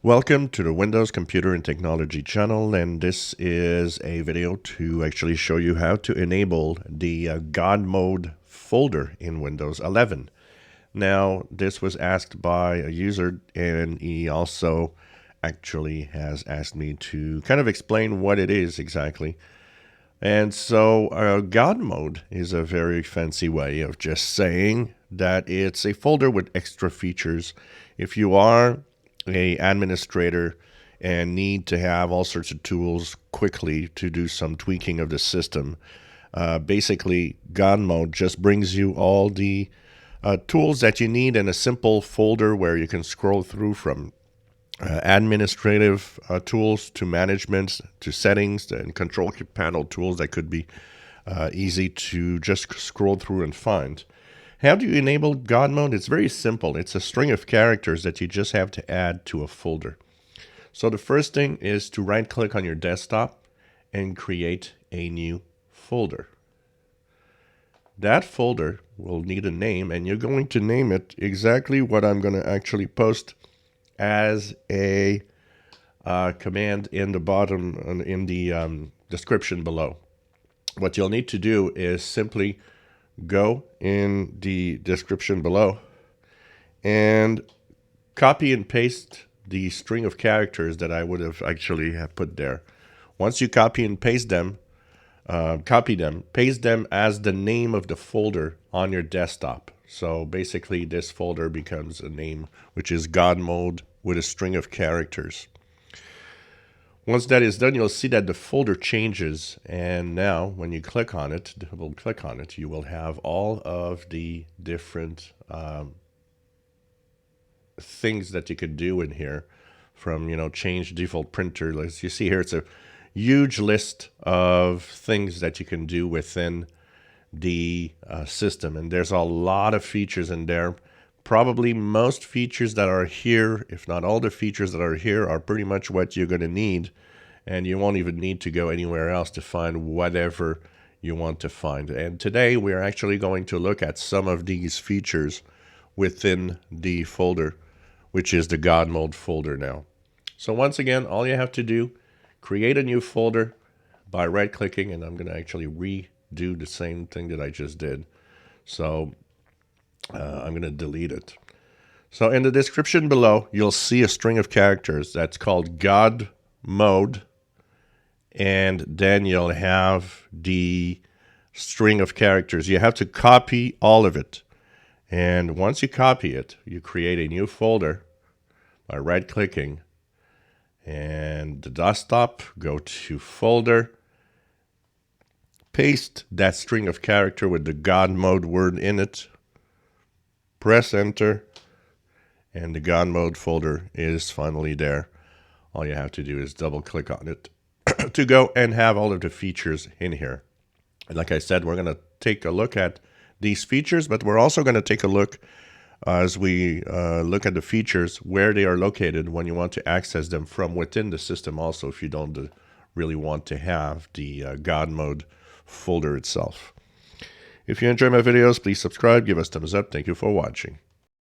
Welcome to the Windows Computer and Technology channel, and this is a video to actually show you how to enable the GodMode folder in Windows 11. Now, this was asked by a user, and he also actually has asked me to kind of explain what it is exactly. And so GodMode is a very fancy way of just saying that it's a folder with extra features. If you are an administrator and need to have all sorts of tools quickly to do some tweaking of the system, basically GodMode just brings you all the tools that you need in a simple folder where you can scroll through from administrative tools to management to settings and control panel tools that could be easy to just scroll through and find. How do you enable GodMode? It's very simple. It's a string of characters that you just have to add to a folder. So the first thing is to right click on your desktop and create a new folder. That folder will need a name, and you're going to name it exactly what I'm going to actually post as a command in the bottom, in the description below. What you'll need to do is simply go in the description below and copy and paste the string of characters that I would have actually have put there. Once you copy and paste them, paste them as the name of the folder on your desktop. So basically this folder becomes a name, which is GodMode with a string of characters. Once that is done, you'll see that the folder changes, and now when you click on it, double click on it, you will have all of the different things that you could do in here, from change default printer. As you see here, it's a huge list of things that you can do within the system, and there's a lot of features in there. Probably most features that are here, if not all the features that are here, are pretty much what you're going to need, and you won't even need to go anywhere else to find whatever you want to find. And today we're actually going to look at some of these features within the folder, which is the GodMode folder now. So once again, all you have to do, create a new folder by right-clicking, and I'm going to actually redo the same thing that I just did. So I'm going to delete it. So in the description below, you'll see a string of characters that's called GodMode, and then you'll have the string of characters. You have to copy all of it. And once you copy it, you create a new folder by right-clicking, and the desktop, go to folder, paste that string of character with the GodMode word in it, press enter, and the GodMode folder is finally there. All you have to do is double click on it to go and have all of the features in here. And like I said, we're going to take a look at these features, but we're also going to take a look as we look at the features where they are located when you want to access them from within the system also, if you don't really want to have the GodMode folder itself. If you enjoy my videos, please subscribe, give us thumbs up. Thank you for watching.